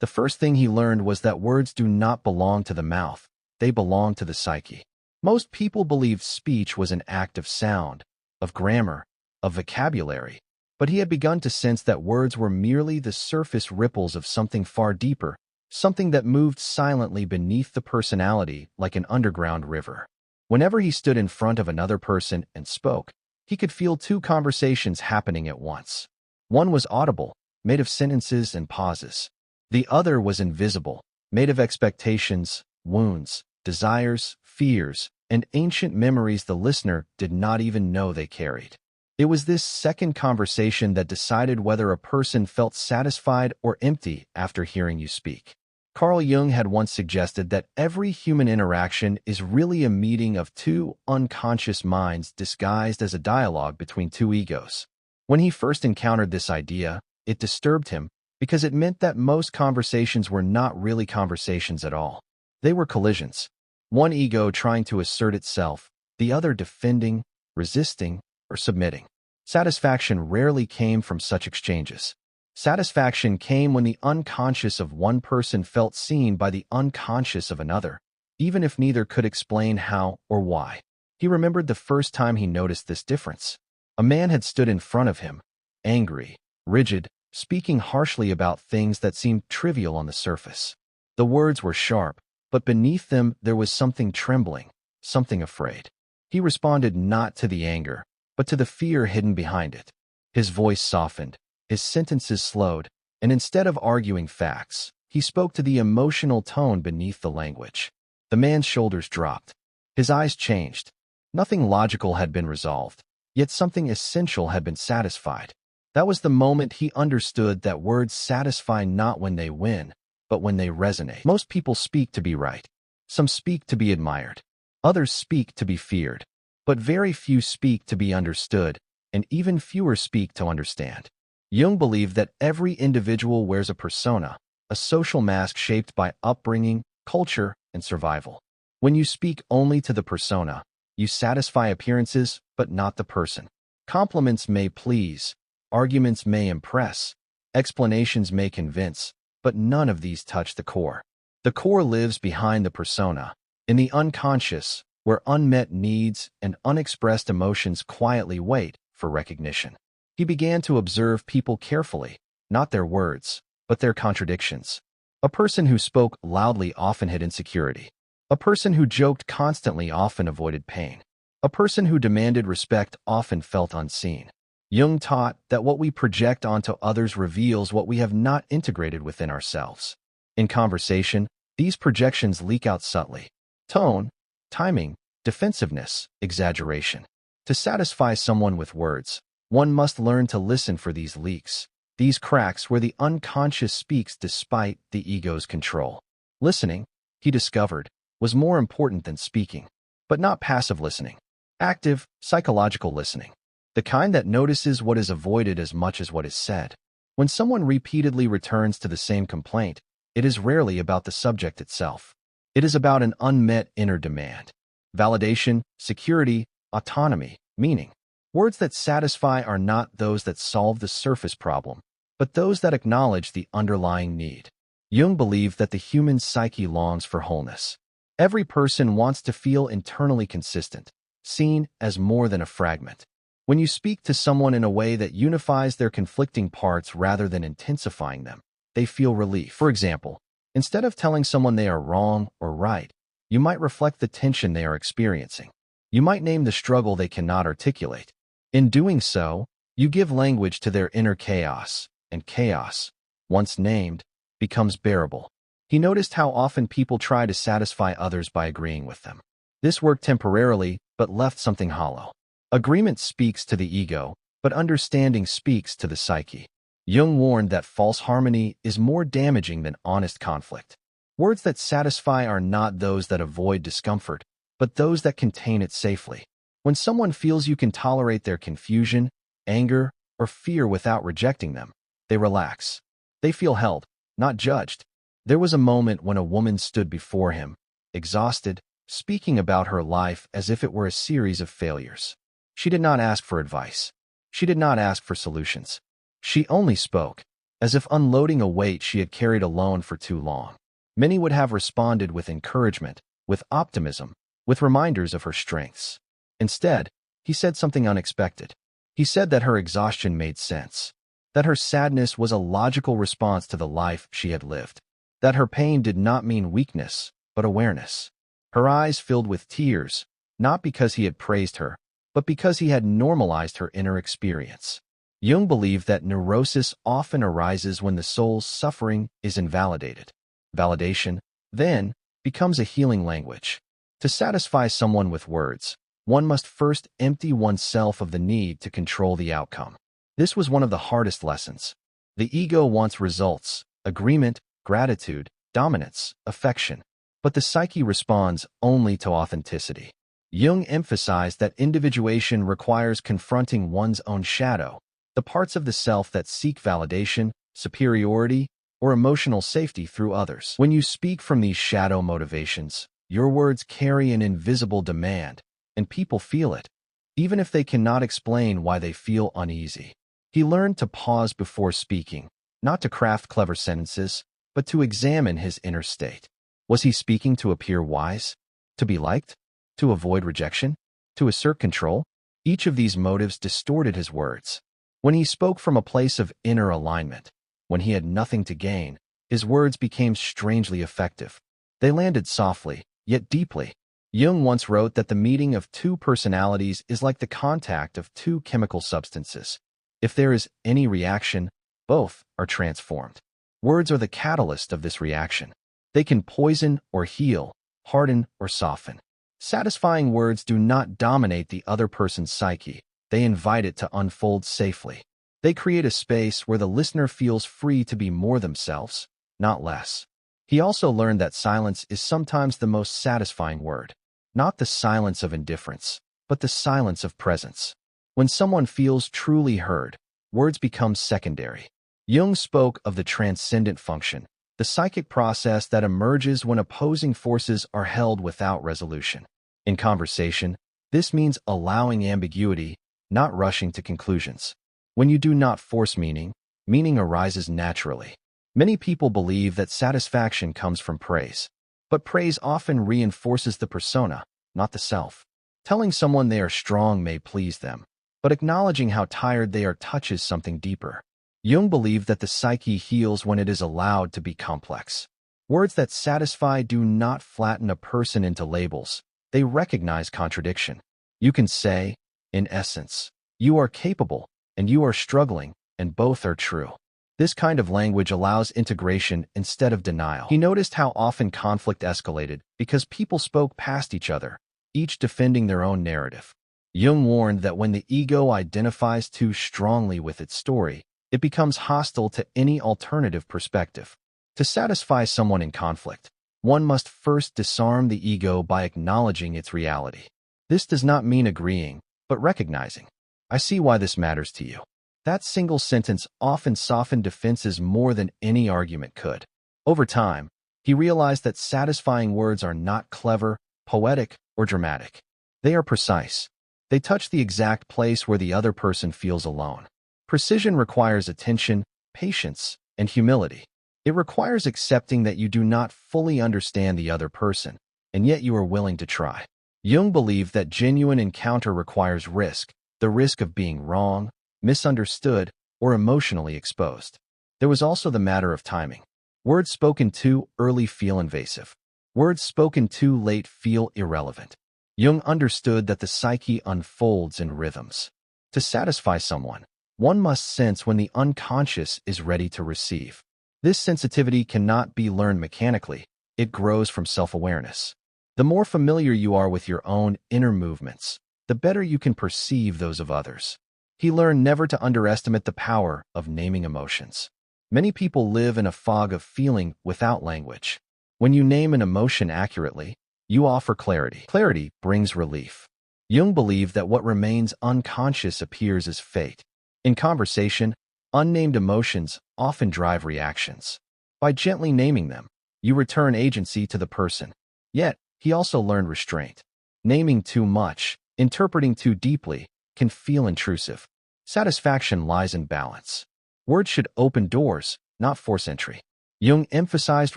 The first thing he learned was that words do not belong to the mouth, they belong to the psyche. Most people believed speech was an act of sound, of grammar, of vocabulary, but he had begun to sense that words were merely the surface ripples of something far deeper, something that moved silently beneath the personality like an underground river. Whenever he stood in front of another person and spoke, he could feel two conversations happening at once. One was audible, made of sentences and pauses. The other was invisible, made of expectations, wounds, desires, fears, and ancient memories the listener did not even know they carried. It was this second conversation that decided whether a person felt satisfied or empty after hearing you speak. Carl Jung had once suggested that every human interaction is really a meeting of two unconscious minds disguised as a dialogue between two egos. When he first encountered this idea, it disturbed him because it meant that most conversations were not really conversations at all. They were collisions. One ego trying to assert itself, the other defending, resisting, or submitting. Satisfaction rarely came from such exchanges. Satisfaction came when the unconscious of one person felt seen by the unconscious of another, even if neither could explain how or why. He remembered the first time he noticed this difference. A man had stood in front of him, angry, rigid, speaking harshly about things that seemed trivial on the surface. The words were sharp, but beneath them there was something trembling, something afraid. He responded not to the anger, but to the fear hidden behind it. His voice softened, his sentences slowed, and instead of arguing facts, he spoke to the emotional tone beneath the language. The man's shoulders dropped. His eyes changed. Nothing logical had been resolved, yet something essential had been satisfied. That was the moment he understood that words satisfy not when they win, but when they resonate. Most people speak to be right. Some speak to be admired. Others speak to be feared. But very few speak to be understood, and even fewer speak to understand. Jung believed that every individual wears a persona, a social mask shaped by upbringing, culture, and survival. When you speak only to the persona, you satisfy appearances, but not the person. Compliments may please, arguments may impress, explanations may convince, but none of these touch the core. The core lives behind the persona, in the unconscious, where unmet needs and unexpressed emotions quietly wait for recognition. He began to observe people carefully, not their words, but their contradictions. A person who spoke loudly often hid insecurity. A person who joked constantly often avoided pain. A person who demanded respect often felt unseen. Jung taught that what we project onto others reveals what we have not integrated within ourselves. In conversation, these projections leak out subtly. Tone, timing, defensiveness, exaggeration. To satisfy someone with words, one must learn to listen for these leaks, these cracks where the unconscious speaks despite the ego's control. Listening, he discovered, was more important than speaking, but not passive listening. Active, psychological listening. The kind that notices what is avoided as much as what is said. When someone repeatedly returns to the same complaint, it is rarely about the subject itself. It is about an unmet inner demand. Validation, security, autonomy, meaning. Words that satisfy are not those that solve the surface problem, but those that acknowledge the underlying need. Jung believed that the human psyche longs for wholeness. Every person wants to feel internally consistent, seen as more than a fragment. When you speak to someone in a way that unifies their conflicting parts rather than intensifying them, they feel relief. For example, instead of telling someone they are wrong or right, you might reflect the tension they are experiencing. You might name the struggle they cannot articulate. In doing so, you give language to their inner chaos, and chaos, once named, becomes bearable. He noticed how often people try to satisfy others by agreeing with them. This worked temporarily, but left something hollow. Agreement speaks to the ego, but understanding speaks to the psyche. Jung warned that false harmony is more damaging than honest conflict. Words that satisfy are not those that avoid discomfort, but those that contain it safely. When someone feels you can tolerate their confusion, anger, or fear without rejecting them, they relax. They feel held, not judged. There was a moment when a woman stood before him, exhausted, speaking about her life as if it were a series of failures. She did not ask for advice. She did not ask for solutions. She only spoke. as if unloading a weight she had carried alone for too long. Many would have responded with encouragement, with optimism, with reminders of her strengths. Instead, he said something unexpected. He said that her exhaustion made sense, that her sadness was a logical response to the life she had lived, that her pain did not mean weakness, but awareness. Her eyes filled with tears, not because he had praised her, but because he had normalized her inner experience. Jung believed that neurosis often arises when the soul's suffering is invalidated. Validation, then, becomes a healing language. To satisfy someone with words, one must first empty oneself of the need to control the outcome. This was one of the hardest lessons. The ego wants results, agreement, gratitude, dominance, affection. But the psyche responds only to authenticity. Jung emphasized that individuation requires confronting one's own shadow, the parts of the self that seek validation, superiority, or emotional safety through others. When you speak from these shadow motivations, your words carry an invisible demand, and people feel it, even if they cannot explain why they feel uneasy. He learned to pause before speaking, not to craft clever sentences, but to examine his inner state. Was he speaking to appear wise? To be liked? To avoid rejection? To assert control? Each of these motives distorted his words. When he spoke from a place of inner alignment, when he had nothing to gain, his words became strangely effective. They landed softly, yet deeply. Jung once wrote that the meeting of two personalities is like the contact of two chemical substances. If there is any reaction, both are transformed. Words are the catalyst of this reaction. They can poison or heal, harden or soften. Satisfying words do not dominate the other person's psyche. They invite it to unfold safely. They create a space where the listener feels free to be more themselves, not less. He also learned that silence is sometimes the most satisfying word. Not the silence of indifference, but the silence of presence. When someone feels truly heard, words become secondary. Jung spoke of the transcendent function, the psychic process that emerges when opposing forces are held without resolution. In conversation, this means allowing ambiguity, not rushing to conclusions. When you do not force meaning, meaning arises naturally. Many people believe that satisfaction comes from praise, but praise often reinforces the persona, not the self. Telling someone they are strong may please them, but acknowledging how tired they are touches something deeper. Jung believed that the psyche heals when it is allowed to be complex. Words that satisfy do not flatten a person into labels. They recognize contradiction. You can say, in essence, you are capable, and you are struggling, and both are true. This kind of language allows integration instead of denial. He noticed how often conflict escalated because people spoke past each other, each defending their own narrative. Jung warned that when the ego identifies too strongly with its story, it becomes hostile to any alternative perspective. To satisfy someone in conflict, one must first disarm the ego by acknowledging its reality. This does not mean agreeing, but recognizing. I see why this matters to you. That single sentence often softened defenses more than any argument could. Over time, he realized that satisfying words are not clever, poetic, or dramatic. They are precise. They touch the exact place where the other person feels alone. Precision requires attention, patience, and humility. It requires accepting that you do not fully understand the other person, and yet you are willing to try. Jung believed that genuine encounter requires risk, the risk of being wrong, misunderstood, or emotionally exposed. There was also the matter of timing. Words spoken too early feel invasive. Words spoken too late feel irrelevant. Jung understood that the psyche unfolds in rhythms. To satisfy someone, one must sense when the unconscious is ready to receive. This sensitivity cannot be learned mechanically. It grows from self-awareness. The more familiar you are with your own inner movements, the better you can perceive those of others. He learned never to underestimate the power of naming emotions. Many people live in a fog of feeling without language. When you name an emotion accurately, you offer clarity. Clarity brings relief. Jung believed that what remains unconscious appears as fate. In conversation, unnamed emotions often drive reactions. By gently naming them, you return agency to the person. Yet, he also learned restraint. Naming too much, interpreting too deeply, can feel intrusive. Satisfaction lies in balance. Words should open doors, not force entry. Jung emphasized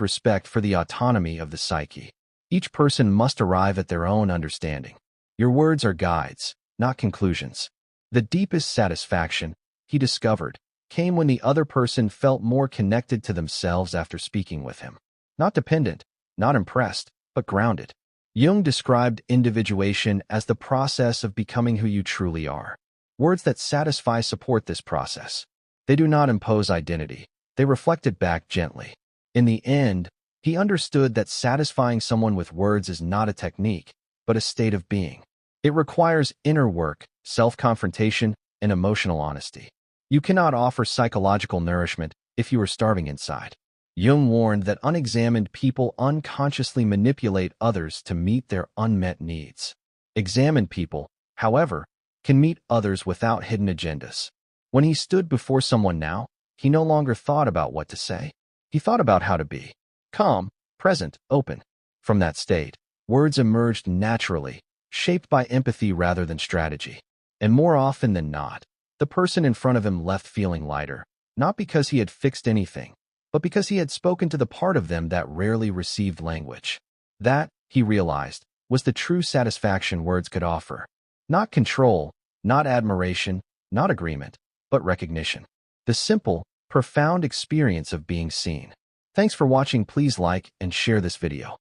respect for the autonomy of the psyche. Each person must arrive at their own understanding. Your words are guides, not conclusions. The deepest satisfaction, he discovered, came when the other person felt more connected to themselves after speaking with him. Not dependent, not impressed, but grounded. Jung described individuation as the process of becoming who you truly are. Words that satisfy support this process. They do not impose identity. They reflect it back gently. In the end, he understood that satisfying someone with words is not a technique, but a state of being. It requires inner work, self-confrontation, and emotional honesty. You cannot offer psychological nourishment if you are starving inside. Jung warned that unexamined people unconsciously manipulate others to meet their unmet needs. Examined people, however, can meet others without hidden agendas. When he stood before someone now, he no longer thought about what to say. He thought about how to be. Calm, present, open. From that state, words emerged naturally, shaped by empathy rather than strategy. And more often than not, the person in front of him left feeling lighter, not because he had fixed anything, but because he had spoken to the part of them that rarely received language. That, he realized, was the true satisfaction words could offer. Not control, not admiration, not agreement, but recognition. The simple, profound experience of being seen. Thanks for watching. Please like and share this video.